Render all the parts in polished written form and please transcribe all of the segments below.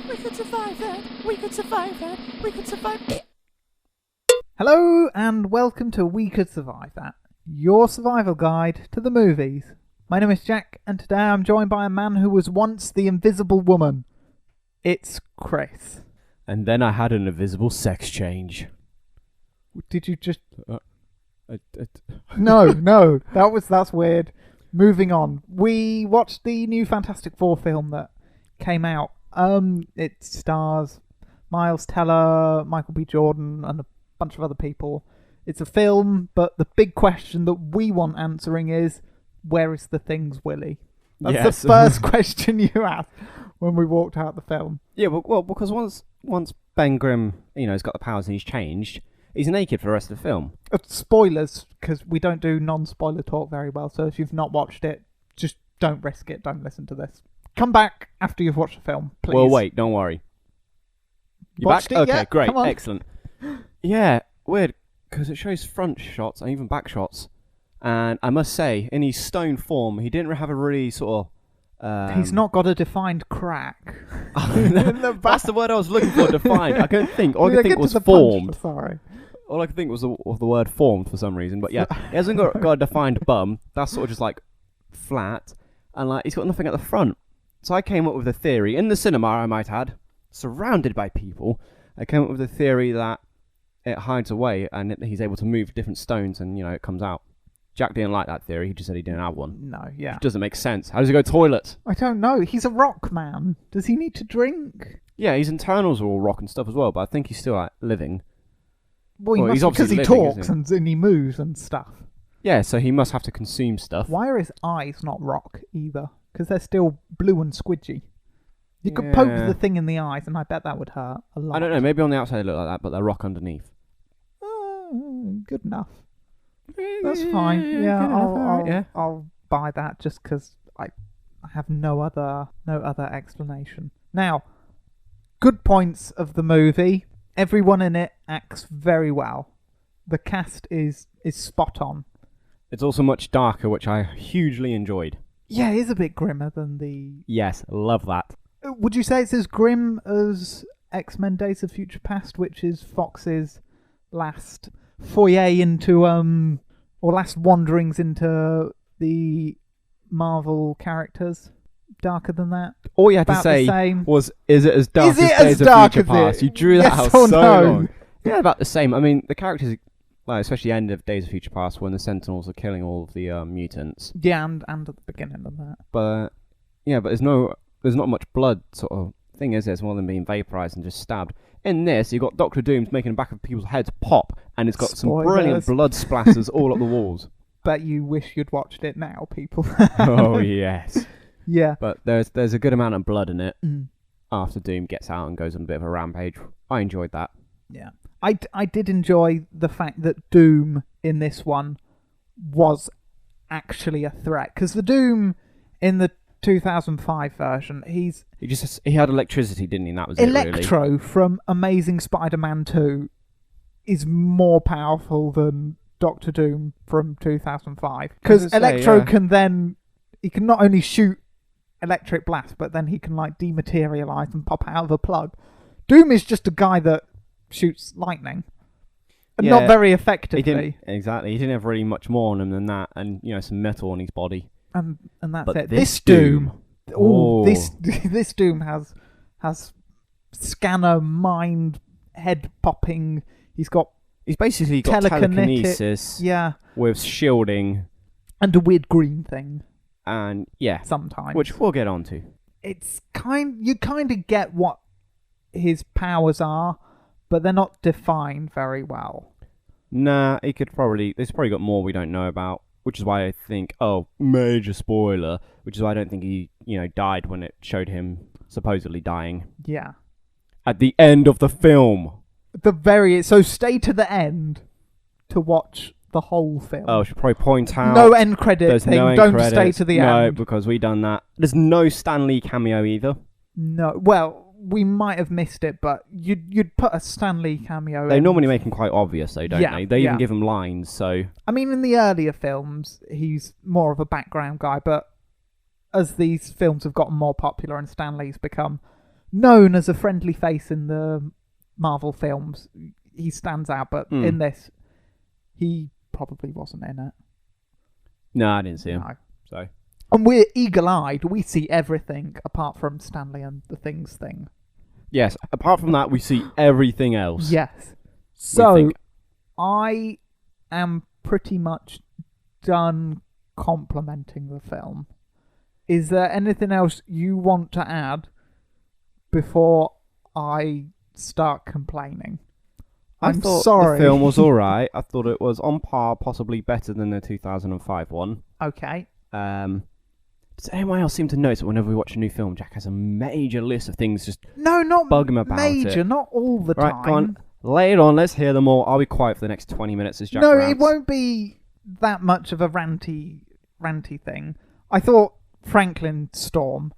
We could survive that. We could survive that. We could survive it. Hello and welcome to We Could Survive That, your survival guide to the movies. My name is Jack and today I'm joined by a man who was once the Invisible Woman. It's Chris. And then I had an invisible sex change. Did you just... No, that's weird. Moving on. We watched the new Fantastic Four film that came out. It stars Miles Teller, Michael B. Jordan, and a bunch of other people. It's a film, but the big question that we want answering is, where is the Thing's Willy? That's the first question you asked when we walked out the film. Yeah, well, because once Ben Grimm, has got the powers and he's changed, he's naked for the rest of the film. Spoilers, because we don't do non-spoiler talk very well, so if you've not watched it, just don't risk it. Don't listen to this. Come back after you've watched the film, please. Well, wait, don't worry. You back? Watched it Okay, yet? great, Come on. excellent. Yeah, weird, because it shows front shots and even back shots. And I must say, in his stone form, he didn't have a really sort of... He's not got a defined crack. That's the word I was looking for, defined. I couldn't think. All I could think was punch, formed. sorry. All I could think was the word formed for some reason. But yeah, he hasn't got a defined bum. That's sort of just like flat. And he's got nothing at the front. So I came up with a theory, in the cinema I might add, surrounded by people, I came up with a theory that it hides away and he's able to move different stones and, it comes out. Jack didn't like that theory, he just said he didn't have one. No, yeah. It doesn't make sense. How does he go toilet? I don't know. He's a rock man. Does he need to drink? Yeah, his internals are all rock and stuff as well, but I think he's still living. Well, he he's must because obviously he living, talks isn't and he moves and stuff. Yeah, so he must have to consume stuff. Why are his eyes not rock either? Because they're still blue and squidgy. You could poke the thing in the eyes, and I bet that would hurt a lot. I don't know. Maybe on the outside they look like that, but they're rock underneath. Good enough. That's fine. Yeah, I'll buy that just because I have no other explanation. Now, good points of the movie. Everyone in it acts very well. The cast is spot on. It's also much darker, which I hugely enjoyed. Yeah, it is a bit grimmer than the... Yes, love that. Would you say it's as grim as X-Men Days of Future Past, which is Fox's last foyer into, or last wanderings into the Marvel characters? Darker than that? All you had to About say the same? was, is it as dark Is it as as Days of dark Future as it? Past? You drew that Yes out or so no? long. Yeah, about the same. I mean, the characters, especially the end of Days of Future Past, when the Sentinels are killing all of the mutants. Yeah, and at the beginning of that. But there's not much blood sort of thing, is there? It's more than being vaporized and just stabbed. In this, you've got Doctor Doom's making the back of people's heads pop, and it's got some brilliant blood splatters all up the walls. Bet you wish you'd watched it now, people. Oh yes. Yeah. But there's a good amount of blood in it Mm. after Doom gets out and goes on a bit of a rampage. I enjoyed that. Yeah. I did enjoy the fact that Doom in this one was actually a threat. Because the Doom in the 2005 version, He had electricity, didn't he? And that was it, really. Electro from Amazing Spider-Man 2 is more powerful than Doctor Doom from 2005. Because Electro can then... He can not only shoot electric blast, but then he can dematerialize and pop out of a plug. Doom is just a guy that shoots lightning, and not very effectively. He didn't have really much more on him than that, and some metal on his body. And that's but it. This Doom. Oh, this Doom has scanner mind head popping. He's basically got telekinesis. Yeah, with shielding and a weird green thing. And sometimes, which we'll get onto. It's you kind of get what his powers are, but they're not defined very well. Nah, there's probably got more we don't know about, which is why I think, major spoiler, which is why I don't think he, died when it showed him supposedly dying. Yeah. At the end of the film. So stay to the end to watch the whole film. Oh, I should probably point out. No end credit there's thing. No end Don't credits. stay to the No, end. because we done that. There's no Stan Lee cameo either. No. Well, we might have missed it, but you'd put a Stan Lee cameo They in. normally make him quite obvious, though, don't Yeah, they? They yeah. even give him lines, so... I mean, in the earlier films, he's more of a background guy, but as these films have gotten more popular and Stan Lee's become known as a friendly face in the Marvel films. He stands out, but in this, he probably wasn't in it. No, I didn't see him. No. So And we're eagle-eyed. We see everything apart from Stanley and the Things thing. yes, apart from that, we see everything else. Yes. So, think. I am pretty much done complimenting the film. Is there anything else you want to add before I start complaining? I thought sorry. the film was alright. I thought it was on par, possibly better than the 2005 one. Okay. Does anyone else seem to notice that whenever we watch a new film, Jack has a major list of things just No, not bug him about major, it? not all the Right, time. go on. Lay it on, let's hear them all. I'll be quiet for the next 20 minutes as Jack No, rants. it won't be that much of a ranty thing. I thought Franklin Storm.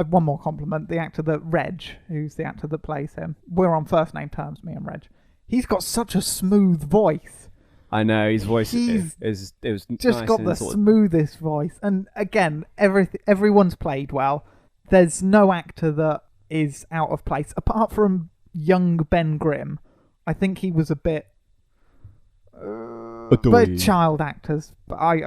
One more compliment: the actor that Reg, who's the actor that plays him. We're on first name terms, me and Reg. He's got such a smooth voice. I know, his voice He's it was Just nice got and the sort of- smoothest voice. And again, everyone's played well. There's no actor that is out of place apart from young Ben Grimm. I think he was a bit. But child actors. But I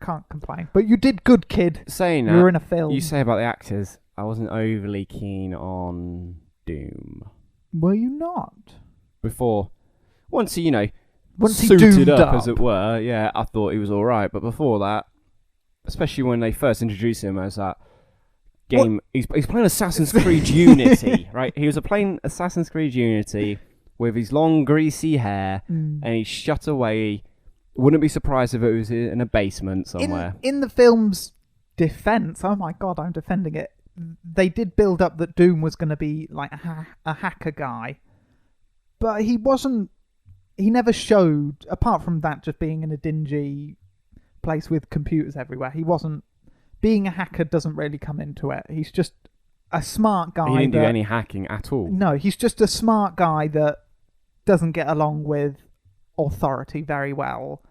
can't complain. But you did good, kid. Saying You were that, in a film. you say about the actors, I wasn't overly keen on Doom. Were you not? Before, once he, Once he suited doomed up, up. as it were, yeah, I thought he was alright. But before that, especially when they first introduced him as that game, he's playing Assassin's Creed Unity, right? He was playing Assassin's Creed Unity with his long, greasy hair, and he's shut away. Wouldn't be surprised if it was in a basement somewhere. In the film's defense, oh my god, I'm defending it. They did build up that Doom was going to be like a hacker guy, but he wasn't. He never showed, apart from that, just being in a dingy place with computers everywhere. He wasn't. Being a hacker doesn't really come into it. He's just a smart guy. He didn't do any hacking at all. No, he's just a smart guy that doesn't get along with authority very well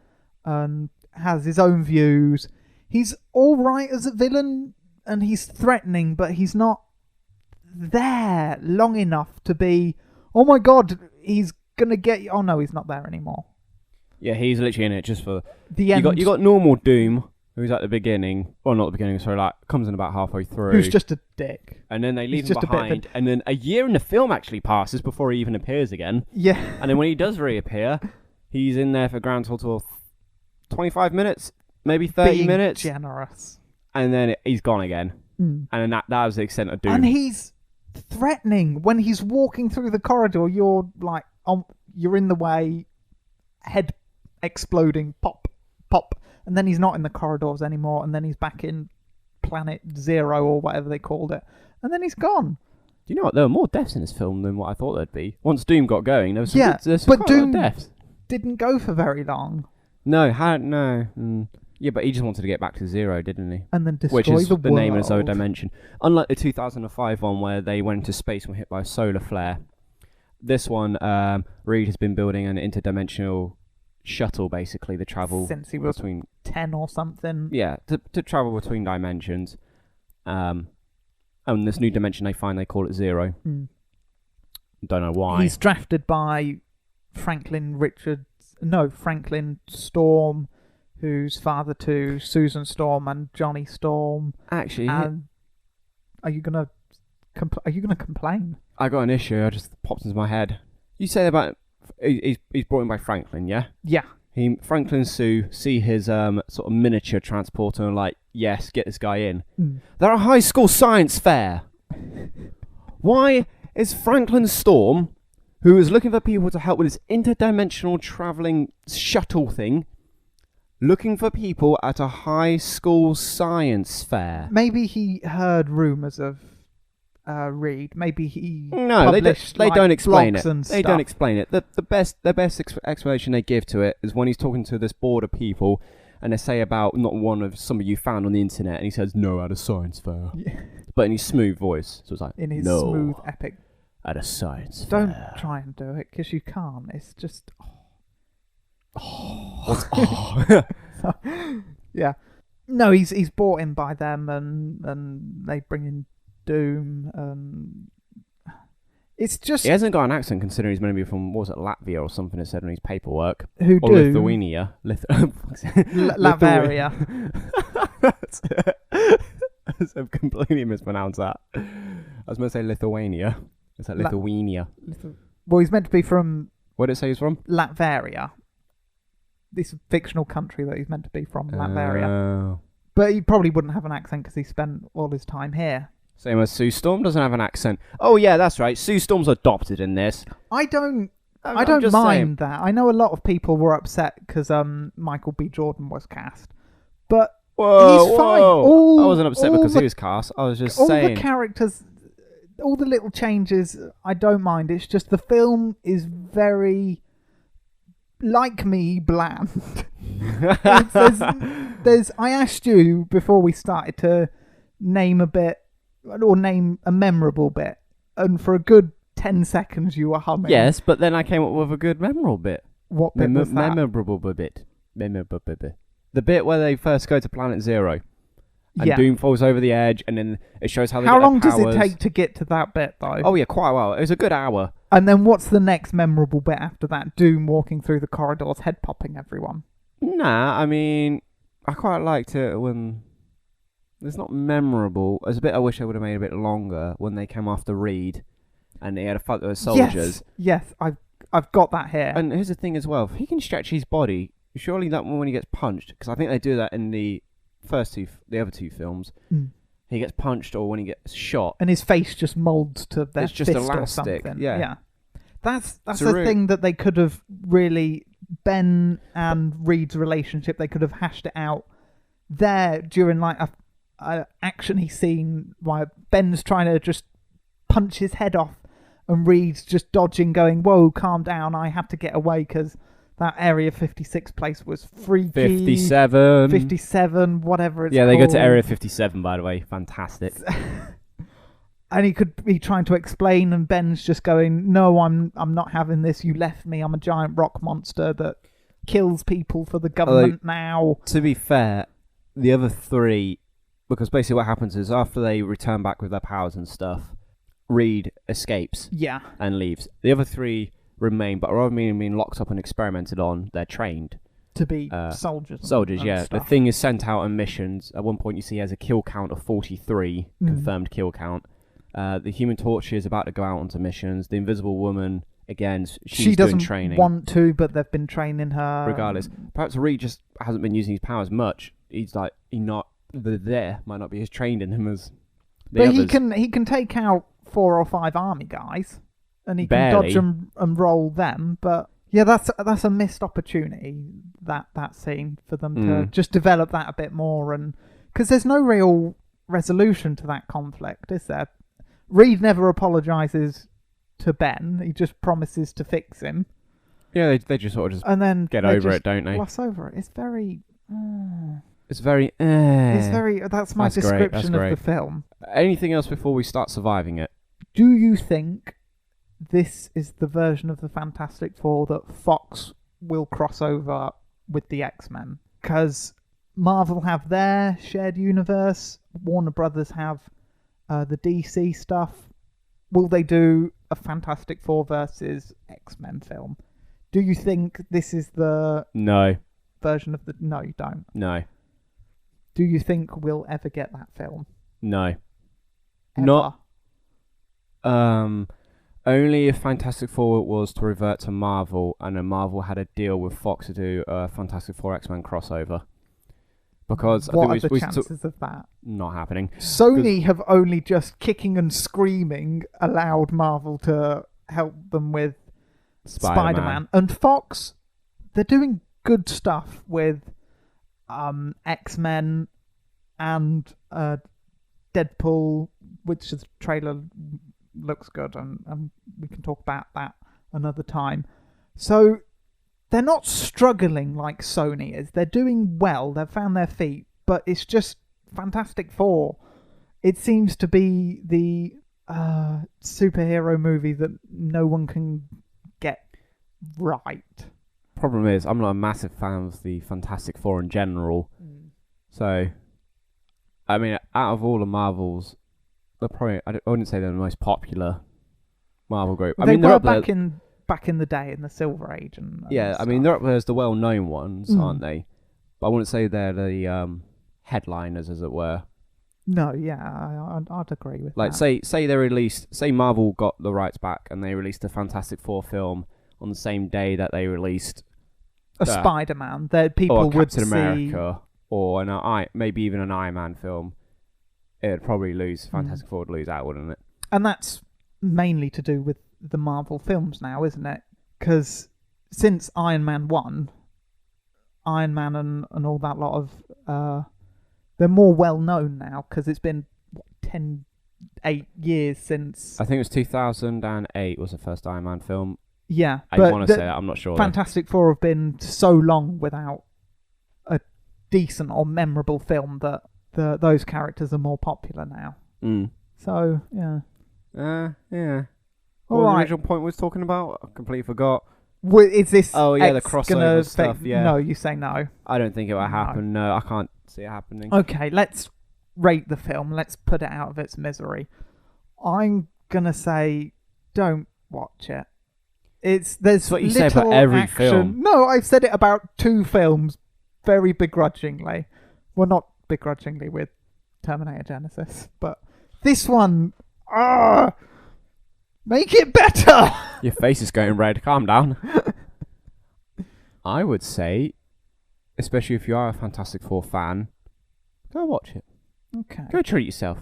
and has his own views. He's all right as a villain and he's threatening, but he's not there long enough to be, oh my god, he's gonna get you. Oh no, he's not there anymore. Yeah, he's literally in it just for The end. You got normal Doom, who's at the beginning, or not the beginning, sorry, like comes in about halfway through. Who's just a dick. And then they leave he's him just a bit of a- behind, and then a year in the film actually passes before he even appears again. Yeah. And then when he does reappear, he's in there for a grand total of 25 minutes, maybe 30 Being minutes, generous. and then he's gone again. Mm. And then that was the extent of Doom. And he's threatening when he's walking through the corridor. You're like, you're in the way, head exploding, pop, pop, and then he's not in the corridors anymore, and then he's back in Planet Zero or whatever they called it, and then he's gone. Do you know what? There were more deaths in this film than what I thought there'd be. Once Doom got going, there was some Yeah, good, there's some but quite a lot of Doom- deaths. Didn't go for very long, No. Yeah, but he just wanted to get back to zero, didn't he? and then destroy Which is the the name of his own world. dimension. Unlike the 2005 one where they went into space and were hit by a solar flare, this one, Reed has been building an interdimensional shuttle, basically, to travel Since he was between 10 or something. yeah to travel between dimensions. And this new dimension they find, they call it Zero. Mm. Don't know why. He's drafted by Franklin Storm, who's father to Susan Storm and Johnny Storm. Actually, And are you gonna complain? I got an issue. I just popped into my head. You say about he's brought in by Franklin, yeah? Yeah. Franklin and Sue see his sort of miniature transporter and are like, yes, get this guy in. Mm. They're at a high school science fair. Why is Franklin Storm, who is looking for people to help with his interdimensional travelling shuttle thing, looking for people at a high school science fair? Maybe he heard rumours of Reed. Maybe he No, they published, don't explain blogs it. and They don't stuff. explain it. The best explanation they give to it is when he's talking to this board of people, and they say about not one of somebody you found on the internet, and he says no at a science fair, Yeah. but in his smooth voice. So it's like In his no smooth, epic. at a science Don't fair. try and do it because you can't. It's just. What's oh? Yeah. No, he's brought in by them, and they bring in Doom. It's just He hasn't got an accent considering he's meant to be from, what was it, Latvia or something, it said in his paperwork. who Or Doom. Lithuania. Latveria. I've completely mispronounced that. I was meant to say Lithuania. It's like Lithuania. Well, he's meant to be from What did it say he's from? Latveria. This fictional country that he's meant to be from, Latveria. Oh. But he probably wouldn't have an accent because he spent all his time here. Same as Sue Storm doesn't have an accent. Oh yeah, that's right. Sue Storm's adopted in this. I don't I'm mind just saying. that. I know a lot of people were upset because Michael B. Jordan was cast. But Whoa, he's fine. whoa. I wasn't upset all because the- he was cast. I was just all saying. the characters, all the little changes, I don't mind. It's just the film is very, like me, bland. There's. I asked you before we started to name a bit, or name a memorable bit, and for a good 10 seconds you were humming. Yes, but then I came up with a good memorable bit. What bit was that? Memorable bit. Memorable bit. The bit where they first go to Planet Zero. And Yeah. Doom falls over the edge, and then it shows how they How get their long does it powers. take to get to that bit, though? Oh yeah, quite a while. It was a good hour. And then what's the next memorable bit after that? Doom walking through the corridors, head popping everyone. Nah, I mean, I quite liked it when... It's not memorable. There's a bit I wish I would have made a bit longer when they came after Reed, and they had a fight with soldiers. Yes, I've got that here. And here's the thing as well: if he can stretch his body, surely that when he gets punched, because I think they do that in the other two films. Mm. He gets punched, or when he gets shot. And his face just molds to their It's just fist or elastic, something. yeah. That's So the thing that they could have really, Ben and Reed's relationship, they could have hashed it out there during like a actiony scene where Ben's trying to just punch his head off and Reed's just dodging, going, whoa, calm down, I have to get away because that Area 56 place was freaky. 57. 57, whatever it's Yeah, they go called. to Area 57, by the way. Fantastic. And he could be trying to explain, and Ben's just going, no, I'm not having this. You left me. I'm a giant rock monster that kills people for the government now. To be fair, the other three, because basically what happens is after they return back with their powers and stuff, Reed escapes Yeah. and leaves. The other three remain, but rather than being locked up and experimented on, they're trained. To be soldiers. Soldiers, and yeah. The stuff. Thing is sent out on missions. At one point you see he has a kill count of 43, confirmed kill count. The Human Torch is about to go out onto missions. The Invisible Woman, again, she's she doesn't doing training. want to, but they've been training her. Regardless. Perhaps Reed just hasn't been using his powers much. He's like, there might not be as trained in him as the But others. he can take out 4 or 5 army guys, and he can Barely. dodge and roll them. But yeah, that's a missed opportunity, that scene, for them to just develop that a bit more, and because there's no real resolution to that conflict, is there? Reed never apologizes to Ben. He just promises to fix him, Yeah, they just sort of just and then get they over just it, don't they? gloss over it. It's very. It's very... It's very. That's my That's great, description that's of the film. Anything else before we start surviving it? Do you think this is the version of the Fantastic Four that Fox will cross over with the X-Men? Because Marvel have their shared universe, Warner Brothers have the DC stuff. Will they do a Fantastic Four versus X-Men film? Do you think this is the No. version of the... No, you don't. No. Do you think we'll ever get that film? No. Ever? Not- Only if Fantastic Four was to revert to Marvel, and then Marvel had a deal with Fox to do a Fantastic Four X-Men crossover. Because What I are think the we chances of that? not happening. Sony have only just kicking and screaming allowed Marvel to help them with Spider-Man. And Fox, they're doing good stuff with X-Men and Deadpool, which the trailer looks good, and we can talk about that another time. So they're not struggling like Sony is. They're doing well. They've found their feet, but it's just Fantastic Four. It seems to be the superhero movie that no one can get right. Problem is, I'm not a massive fan of the Fantastic Four in general. So, I mean, out of all the Marvels, they're probably. I wouldn't say they're the most popular Marvel group. I They mean, they're were up there. back in the day in the Silver Age and Yeah, I mean, stuff. they're up there as the well-known ones, Mm. aren't they? But I wouldn't say they're the headliners, as it were. No, yeah, I'd agree with Like, that. say they released, say Marvel got the rights back and they released a Fantastic Four film on the same day that they released A Spider-Man, that people or a would Captain see. America or maybe even an Iron Man film. It'd probably lose. Fantastic Four would lose out, wouldn't it? And that's mainly to do with the Marvel films now, isn't it? Because since Iron Man 1, Iron Man and all that lot of... they're more well known now because it's been 8 years since... I think it was 2008 was the first Iron Man film. Yeah, I but want to say that. I'm not sure. Fantastic Four have been so long without a decent or memorable film that those characters are more popular now. Mm. So, yeah. Yeah. All What was the right. original point we was talking about? I completely forgot. Is this Oh, yeah, the X crossover gonna stuff, yeah. No, you say no. I don't think it will No. happen. No, I can't see it happening. Okay, let's rate the film. Let's put it out of its misery. I'm gonna say, don't watch it. There's That's what you say about little every action. film. No, I've said it about 2 films, very begrudgingly. Well, not begrudgingly with Terminator Genesis, but this one, make it better. Your face is going red. Calm down. I would say, especially if you are a Fantastic Four fan, go watch it. Okay. Go treat yourself.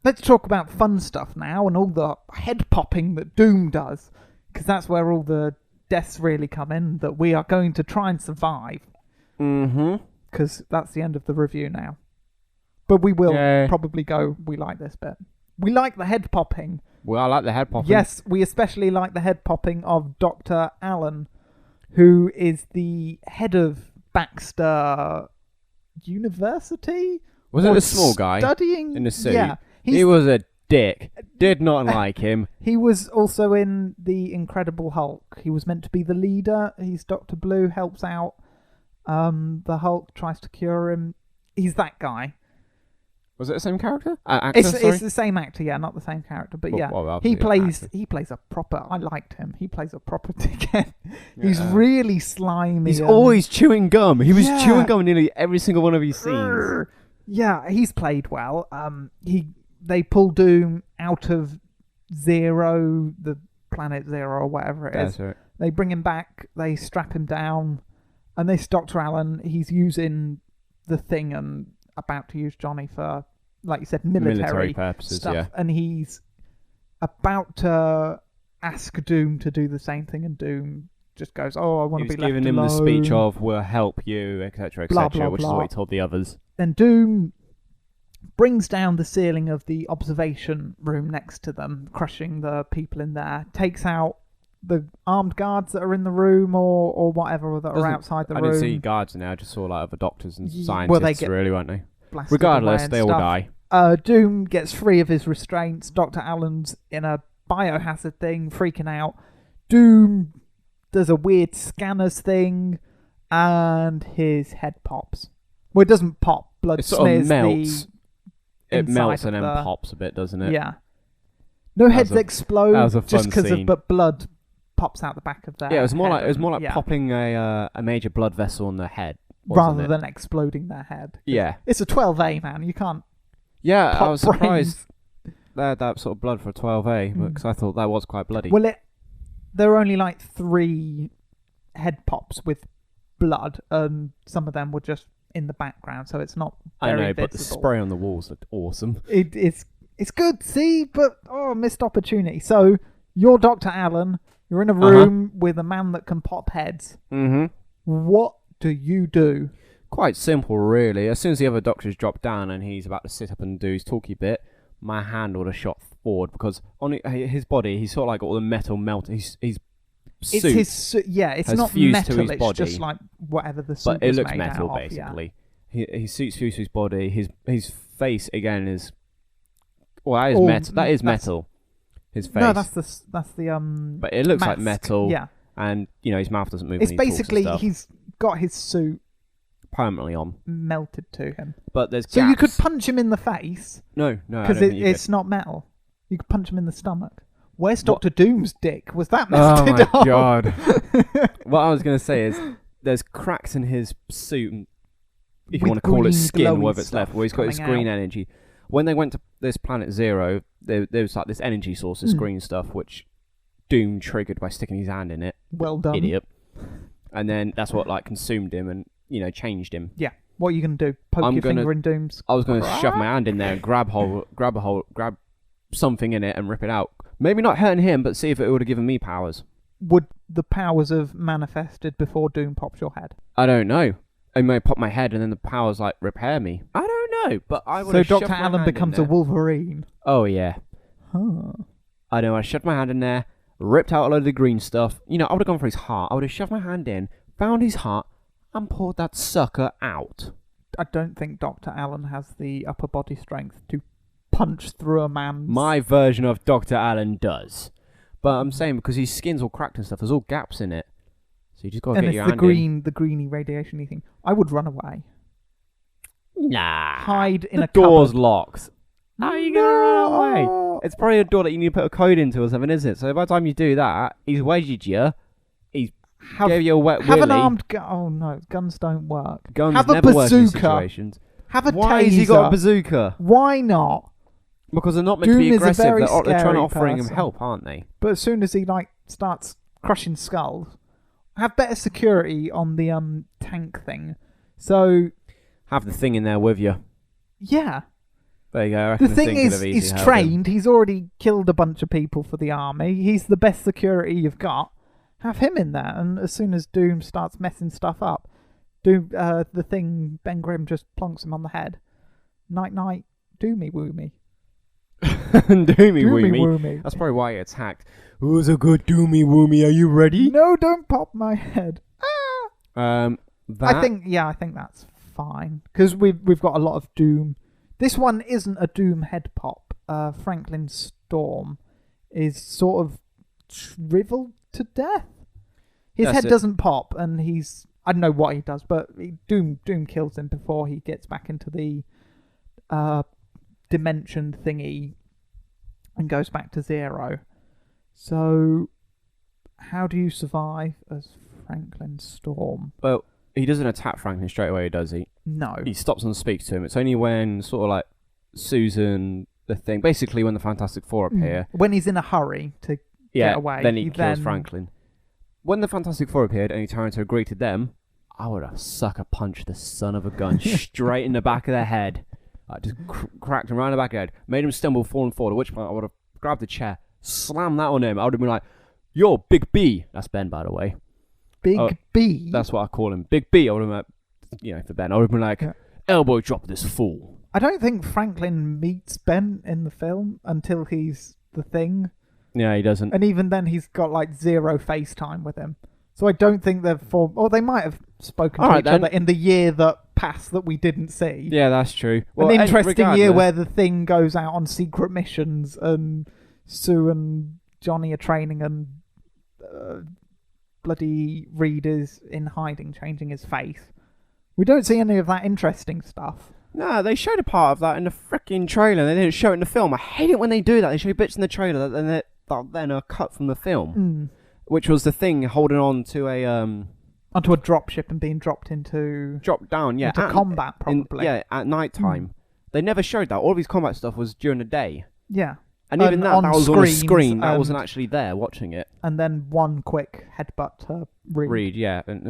Let's talk about fun stuff now and all the head popping that Doom does, because that's where all the deaths really come in, that we are going to try and survive, Mm-hmm. because that's the end of the review now. But we will Yeah. probably go, we like this bit. We like the head popping. Well, I like the head popping. Yes, we especially like the head popping of Dr. Allen, who is the head of Baxter University? Was it Or the small guy Studying? in the suit? Yeah. He was a dick. Did not like him. He was also in The Incredible Hulk. He was meant to be the leader. He's Dr. Blue, helps out. The Hulk tries to cure him. He's that guy. Was it the same character? Actor, It's sorry? the same actor, yeah, not the same character, but Well, yeah, well, he obviously plays a proper. I liked him. He plays a proper dickhead. He's Yeah. really slimy. He's and- always chewing gum. He was Yeah. chewing gum in nearly every single one of his scenes. Grr. Yeah, he's played well. They pull Doom out of Zero, the planet Zero or whatever it is. That's right. They bring him back. They strap him down, and this Dr. Allen, he's using the thing and about to use Johnny for, like you said, military purposes, stuff. yeah. And he's about to ask Doom to do the same thing, and Doom just goes, "Oh, I want He to was be left giving him alone." the speech of, we'll help you, etc., Blah, etc., blah, which is blah. what he told the others. Then Doom brings down the ceiling of the observation room next to them, crushing the people in there, takes out the armed guards that are in the room or whatever that are Doesn't- outside the I room. didn't see guards in there, I just saw like other doctors and scientists, well, they get really, weren't they? blasted Regardless, away and they all stuff. die. Doom gets free of his restraints. Dr. Allen's in a biohazard thing, freaking out. Doom does a weird scanners thing, and his head pops. Well, it doesn't pop. Blood It sort of smears melts. the It melts inside and then of the- pops a bit, doesn't it? Yeah. No heads was a- explode that was a just fun because of, scene. but blood pops out the back of their Yeah, it was more head like and- yeah, popping a major blood vessel on the head, wasn't rather it? than exploding their head. Yeah, It's a 12A, man. You can't yeah. I pop was surprised brains. they had that sort of blood for a 12A because I thought that was quite bloody. Well, there are only like 3 head pops with blood, and some of them were just in the background, so it's not I very know, but the visible. spray on the walls looked awesome. It's good, see, but missed opportunity. So you're Dr. Allen. You're in a Uh-huh. room with a man that can pop heads. Mm-hmm. What do you do? Quite simple, really. As soon as the other doctor's dropped down and he's about to sit up and do his talky bit, my hand would have shot forward because on his body, he's sort of like got all the metal melt. His It's suit, his suit. Yeah, it's has not fused to metal. his It's body. just like whatever the suit but it was looks made metal out of, yeah. basically. His suit's fused to his body. His face again is that is Or metal. That is that's- metal. His face, No, that's the but it looks like mask. metal. Yeah, And his mouth doesn't move. it's when he talks and basically stuff. he's got his suit permanently on. melted to him. But there's So you could gaps. punch him in the face No, I because don't think you it's not metal. You could punch him in the stomach. Where's What? Doctor Doom's dick? Was that could. Oh melted my off? god! What I was gonna say is there's cracks in his suit, if you With want to call it green skin, glowy whether it's left, stuff where he's got his coming green out. energy. When they went to this planet Zero, there was like this energy source, this Mm. green stuff, which Doom triggered by sticking his hand in it. Well done. Idiot. And then that's what like consumed him and changed him. What are you going to do? Poke I'm your gonna- finger in Doom's? I was going to shove my hand in there and grab something in it and rip it out. Maybe not hurting him, but see if it would have given me powers. Would the powers have manifested before Doom pops your head? I don't know. I may pop my head and then the powers like repair me. I don't know, but I would So have shoved Dr. my Allen hand in becomes a there. Wolverine. Oh yeah. Huh. I know. I shoved my hand in there, ripped out a load of the green stuff. I would have gone for his heart. I would have shoved my hand in, found his heart, and pulled that sucker out. I don't think Dr. Allen has the upper body strength to punch through a man's... My version of Dr. Allen does. But I'm saying because his skin's all cracked and stuff, there's all gaps in it. So you just got to and get it's your the hand green, the greeny radiation-y thing. I would run away. in. Nah. Hide in the a door's cupboard. locked. How are you going to run away? No. It's probably a door that you need to put a code into or something, isn't it? So by the time you do that, he's wedged you. Have, Gave you a wet have willy. an armed gun. Oh no, guns don't work. Guns have a never work in bazooka. situations. Have a Why taser. has he got a bazooka? Why not? Because they're not meant Doom to be is a aggressive. very They're trying to scary offering him person. help, aren't they? But as soon as he starts crushing skulls, have better security on the tank thing. So Have the thing in there with you. yeah, There you go. I the reckon thing could is, have easily he's helped him. trained. He's already killed a bunch of people for the army. He's the best security you've got. Have him in there, and as soon as Doom starts messing stuff up, the thing Ben Grimm just plonks him on the head. Night night, Doomy woomy. Doomy Doomy woomy. woomy. That's probably why he attacked. Who's a good doomy woomy? Are you ready? No, don't pop my head. Ah! That I think that's fine because we've got a lot of Doom. This one isn't a Doom head pop. Franklin Storm is sort of shriveled to death. His That's head it. doesn't pop, and I don't know what he does, but Doom kills him before he gets back into the dimension thingy and goes back to Zero. So, how do you survive as Franklin Storm? Well, he doesn't attack Franklin straight away, does he? No. He stops and speaks to him. It's only when sort of like Susan, the thing, basically when the Fantastic Four appear, When he's in a hurry to get away, then he he kills then- Franklin. When the Fantastic Four appeared and he turned to agree to them, I would have sucker punched the son of a gun straight in the back of the head. I just cracked him right in the back of the head, made him stumble, falling forward, at which point I would have grabbed a chair, slammed that on him. I would have been like, "You're Big B." That's Ben, by the way. Big Oh, B. That's what I call him. Big B. I would have been like, for Ben, I would have been like, Yeah. "Elbow drop this fool." I don't think Franklin meets Ben in the film until he's the Thing, Yeah, he doesn't. and even then he's got like zero FaceTime with him. So I don't think they've formed, or they might have spoken All to right, each then. other in the year that passed that we didn't see. Yeah, that's true. An interesting year regardless- where the Thing goes out on secret missions and Sue and Johnny are training and bloody Reed is in hiding, changing his face. We don't see any of that interesting stuff. No, they showed a part of that in the freaking trailer. They didn't show it in the film. I hate it when they do that. They show bits in the trailer that then are cut from the film, which was the Thing holding on to a Onto a dropship and being dropped into drop down. Yeah, into combat, probably. at night time. They never showed that. All of his combat stuff was during the day, Yeah. and even that on was on a screens screen. That and- wasn't actually there watching it. And then one quick headbutt to Reed. Reed, yeah. And,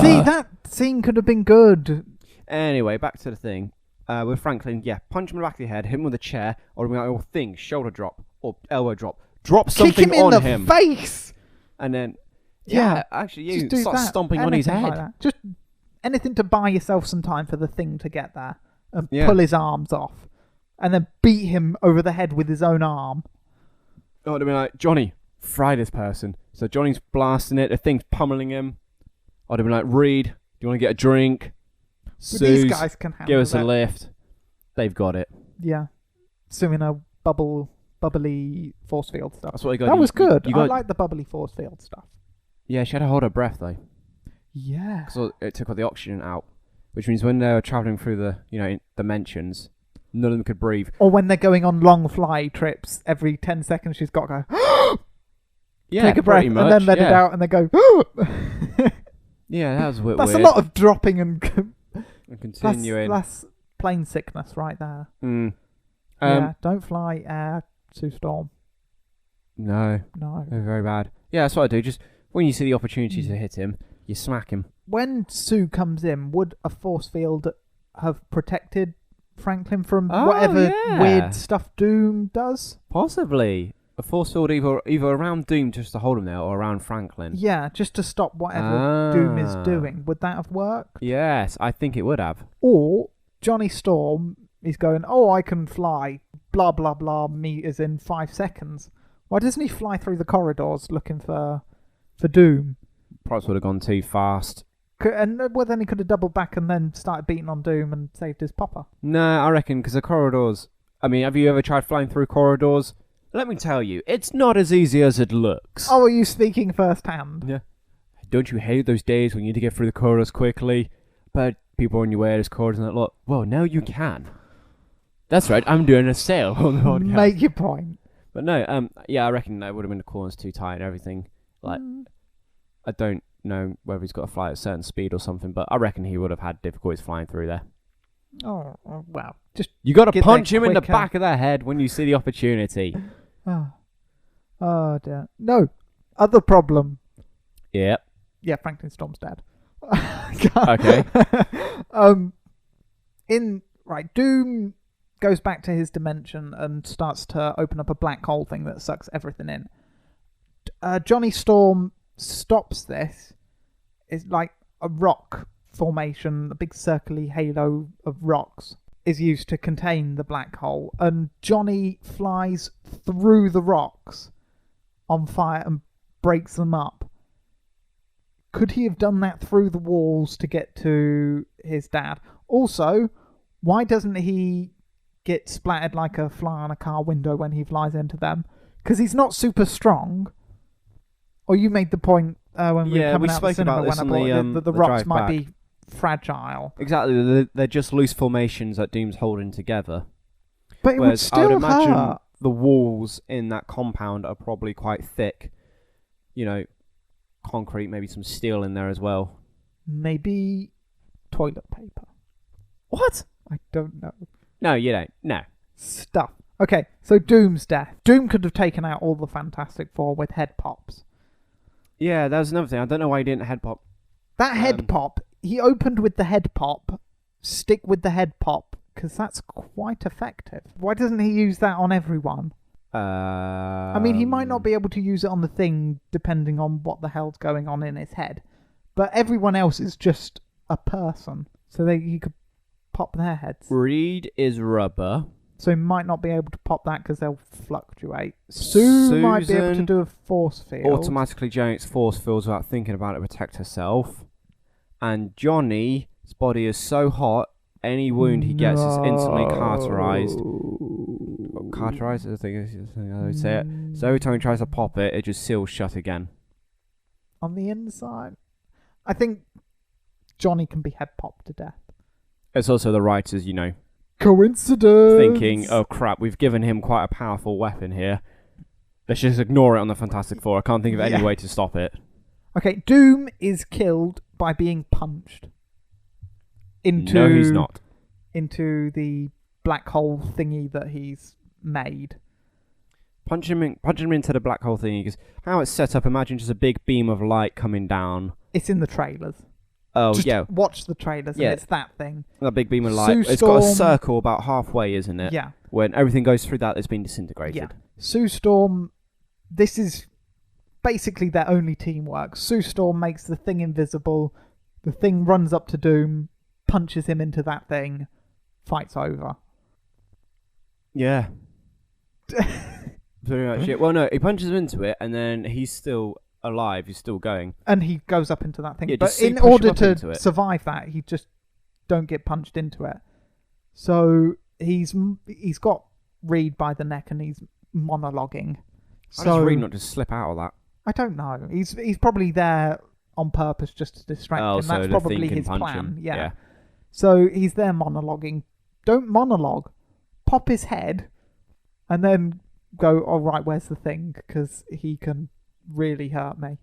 See, that scene could have been good. Anyway, back to the Thing. With Franklin, yeah, punch him in the back of the head, hit him with a chair, or be like, oh, Thing, shoulder drop, or elbow drop. Drop something Kick him in on the him. face! And then, Yeah, actually, Just you do start that. stomping on his Anything head. like that. Just anything to buy yourself some time for the Thing to get there. And Yeah. pull his arms off. And then beat him over the head with his own arm. I would have been like, Johnny, fry this person. So Johnny's blasting it, the Thing's pummeling him. I'd have been like, Reed, do you want to get a drink? But Suze, these guys can handle give us a it. lift. They've got it. Yeah. Sue in a bubbly force field stuff. That's what you got. That was good. You I got, like the bubbly force field stuff. yeah, she had to hold her breath though, Yeah. so it took all the oxygen out. which means when they were traveling through the dimensions, none of them could breathe. Or when they're going on long fly trips, every 10 seconds she's got to go, Yeah, take a breath, pretty much, and then let it yeah. out, and they go, Yeah, that was a bit That's weird. a lot of dropping and And continuing. that's plane sickness right there. Mm. Yeah, don't fly air, Sue Storm. No, No. they're very bad. Yeah, that's what I do. Just when you see the opportunity to hit him, you smack him. When Sue comes in, would a force field have protected Franklin from Oh, whatever yeah. weird stuff Doom does? Possibly a force field either around Doom just to hold him there, or around Franklin. Yeah, just to stop whatever Doom is Ah. doing. Would that have worked? Yes, I think it would have. Or Johnny Storm is going, oh, I can fly blah, blah, blah meters in 5 seconds. Why doesn't he fly through the corridors looking for Doom? Perhaps would have gone too fast. And well, then he could have doubled back and then started beating on Doom and saved his popper. No, I reckon because the corridors. I mean, have you ever tried flying through corridors? Let me tell you, it's not as easy as it looks. Oh, are you speaking firsthand? Yeah. Don't you hate those days when you need to get through the corridors quickly, but people are on your way, there's corridors and that lot? Well, now you can. That's right, I'm doing a sale on the podcast. Make your point. But no, yeah, I reckon that would have been the corners too tight and everything. Like, I don't know whether he's got to fly at a certain speed or something, but I reckon he would have had difficulties flying through there. Oh, well, just You got to get punch there him in the quicker. back of the head when you see the opportunity. oh dear. No, other problem. Yep. Yeah, Franklin Storm's dead. Okay. Doom goes back to his dimension and starts to open up a black hole thing that sucks everything in. Johnny Storm stops this. It's like a rock formation, a big circly halo of rocks is used to contain the black hole, and Johnny flies through the rocks on fire and breaks them up. Could he have done that through the walls to get to his dad? Also, why doesn't he get splattered like a fly on a car window when he flies into them? Because he's not super strong. Or you made the point when we were coming we out spoke the cinema about this when I on brought the the rocks drive might back. be fragile. Exactly, they're just loose formations that Doom's holding together. But it would Whereas I would still imagine hurt. the walls in that compound are probably quite thick. You know, concrete, maybe some steel in there as well. Maybe toilet paper. What? I don't know. No, you don't. No. Stuff. Okay, so Doom's death. Doom could have taken out all the Fantastic Four with head pops. Yeah, that was another thing. I don't know why he didn't head pop. That head pop, he opened with the head pop. Stick with the head pop, because that's quite effective. Why doesn't he use that on everyone? I mean, he might not be able to use it on the thing, depending on what the hell's going on in his head. But everyone else is just a person, so he could pop their heads. Reed is rubber. So he might not be able to pop that because they'll fluctuate. Sue might be able to Susan do a force field. Automatically generates force fields without thinking about it to protect herself. And Johnny's body is so hot, any wound he gets is instantly cauterized. Cauterized, I think is how they say it. So every time he tries to pop it, it just seals shut again. On the inside, I think Johnny can be head popped to death. It's also the writers, Coincidence. thinking, oh crap, we've given him quite a powerful weapon here. Let's just ignore it on the Fantastic Four. I can't think of any Yeah. way to stop it. Okay, Doom is killed by being punched into. No, he's not. Into the black hole thingy that he's made. Punch him into the black hole thing, because how it's set up, imagine just a big beam of light coming down. It's in the trailers. Oh, Just yeah. watch the trailers, Yeah. and it's that thing. That big beam of light. Sue It's got a Storm- circle about halfway, isn't it? Yeah. When everything goes through that, it's been disintegrated. Yeah. Sue Storm, this is basically their only teamwork. Sue Storm makes the thing invisible. The thing runs up to Doom, punches him into that thing, fight's over. Yeah. Pretty much it. Well, no, he punches him into it, and then he's still alive. He's still going. And he goes up into that thing. Yeah, but just in push him order up into to it. survive that, he just don't get punched into it. So he's got Reed by the neck and he's monologuing. How So does Reed not just slip out of that? I don't know. He's probably there on purpose just to distract him. So That's the probably thing can his punch plan. him. Yeah. So he's there monologuing. Don't monologue. Pop his head, and then go, all right, where's the thing? Because he can really hurt me.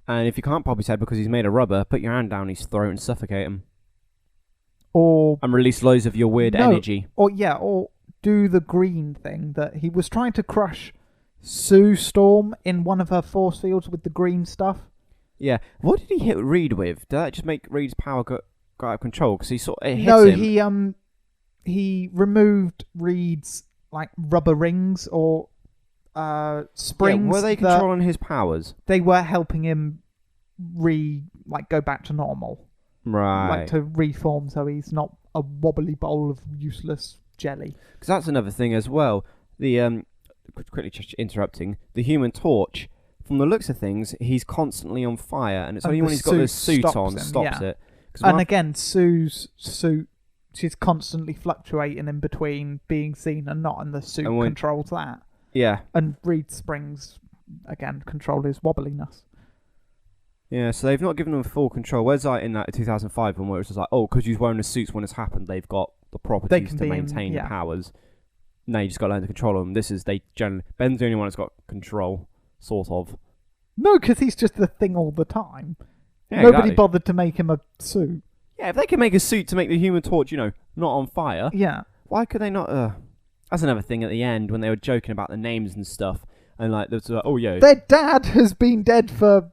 And if you can't pop his head because he's made of rubber, put your hand down his throat and suffocate him. Or And release loads of your weird energy. or do the green thing that he was trying to crush Sue Storm in one of her force fields with the green stuff. Yeah. What did he hit Reed with? Did that just make Reed's power go out of control? Because it hit him. He removed Reed's like rubber rings or springs. Yeah, were they controlling his powers? They were helping him go back to normal. Right. Like to reform so he's not a wobbly bowl of useless jelly. Because that's another thing as well. The quickly interrupting, the Human Torch, from the looks of things, he's constantly on fire, and it's only when he's got this suit on stops it. And again, Sue's suit, she's constantly fluctuating in between being seen and not, and the suit controls that. Yeah. And Reed Springs, again, control his wobbliness. Yeah, so they've not given them full control. Whereas like in that 2005 one, where it's just like, oh, because he's wearing the suits when it's happened, they've got the properties to maintain the powers. Now you just got to learn to control them. Ben's the only one that's got control, sort of. No, because he's just the thing all the time. Yeah, Nobody bothered to make him a suit. Yeah, if they can make a suit to make the Human Torch, not on fire. Yeah. Why could they not? That's another thing at the end when they were joking about the names and stuff, and like, there's oh yeah, their dad has been dead for.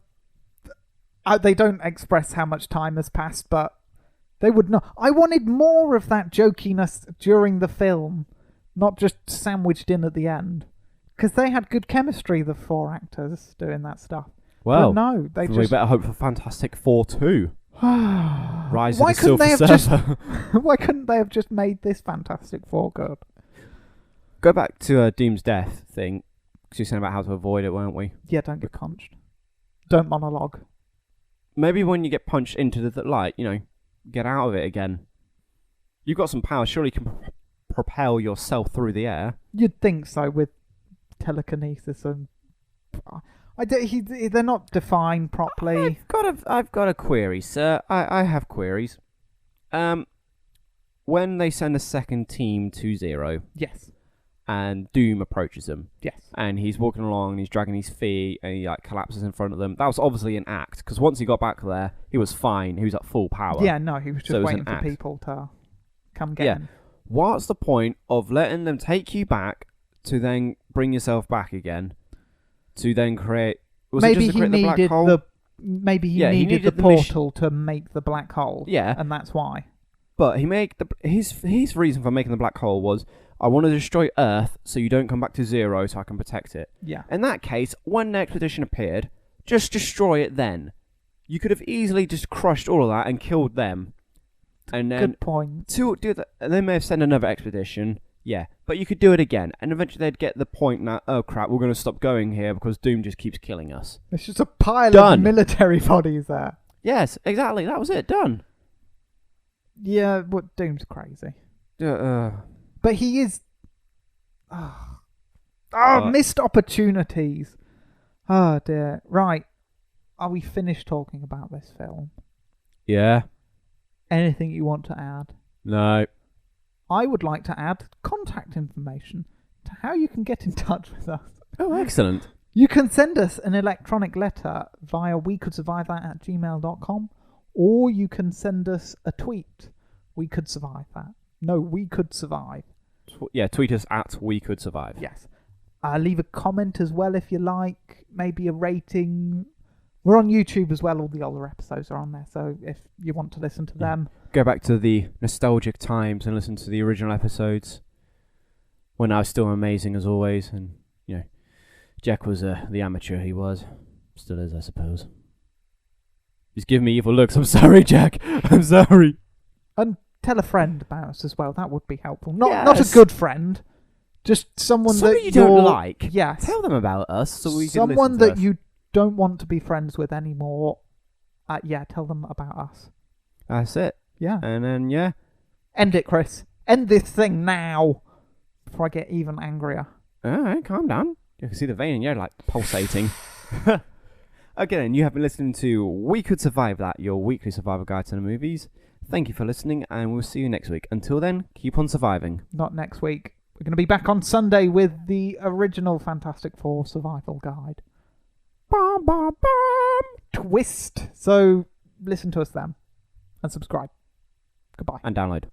They don't express how much time has passed, but they would not. I wanted more of that jokiness during the film, not just sandwiched in at the end. Because they had good chemistry, the four actors doing that stuff. Well, but no, we better hope for Fantastic Four 2. Rise Why of the Silver Surfer. Why couldn't they have just made this Fantastic Four good? Go back to Doom's death thing, because you were saying about how to avoid it, weren't we? Yeah, don't get punched. Don't monologue. Maybe when you get punched into the light, get out of it again. You've got some power. Surely you can propel yourself through the air. You'd think so with telekinesis and... they're not defined properly. I've got a query, sir. I have queries. When they send a second team to Zero... Yes. And Doom approaches them. Yes. And he's walking along and he's dragging his feet and he collapses in front of them. That was obviously an act, because once he got back there, he was fine. He was at full power. Yeah, no, he was just waiting for people to come get him. What's the point of letting them take you back to then bring yourself back again? To then create... Maybe he needed the portal to make the black hole. Yeah. And that's why. But his reason for making the black hole was... I want to destroy Earth so you don't come back to Zero so I can protect it. Yeah. In that case, when the expedition appeared, just destroy it then. You could have easily just crushed all of that and killed them. And then good point. They may have sent another expedition, yeah. But you could do it again. And eventually they'd get the point that, oh crap, we're going to stop going here because Doom just keeps killing us. It's just a pile of military bodies there. Yes, exactly. That was it. Done. Yeah, but Doom's crazy. But he is... missed opportunities. Oh, dear. Right. Are we finished talking about this film? Yeah. Anything you want to add? No. I would like to add contact information to how you can get in touch with us. Oh, excellent. You can send us an electronic letter via wecouldsurvivethat@gmail.com, or you can send us a tweet. We could survive that. No, we could survive. Tweet us at We Could Survive. Yes. Leave a comment as well if you like. Maybe a rating. We're on YouTube as well. All the older episodes are on there. So if you want to listen to them. Go back to the nostalgic times and listen to the original episodes. When I was still amazing as always. And, Jack was the amateur he was. Still is, I suppose. He's giving me evil looks. I'm sorry, Jack. I'm sorry. And tell a friend about us as well. That would be helpful. Not a good friend, just someone that you don't like. Yes. Tell them about us so we can someone listen to that us. you don't want to be friends with anymore. Tell them about us. That's it. Yeah. And then end it, Chris. End this thing now before I get even angrier. All right, calm down. You can see the vein in your pulsating. Okay, then you have been listening to We Could Survive That, your weekly survival guide to the movies. Thank you for listening, and we'll see you next week. Until then, keep on surviving. Not next week. We're going to be back on Sunday with the original Fantastic Four survival guide. Bum, bum, bum. Twist. So listen to us then and subscribe. Goodbye. And download.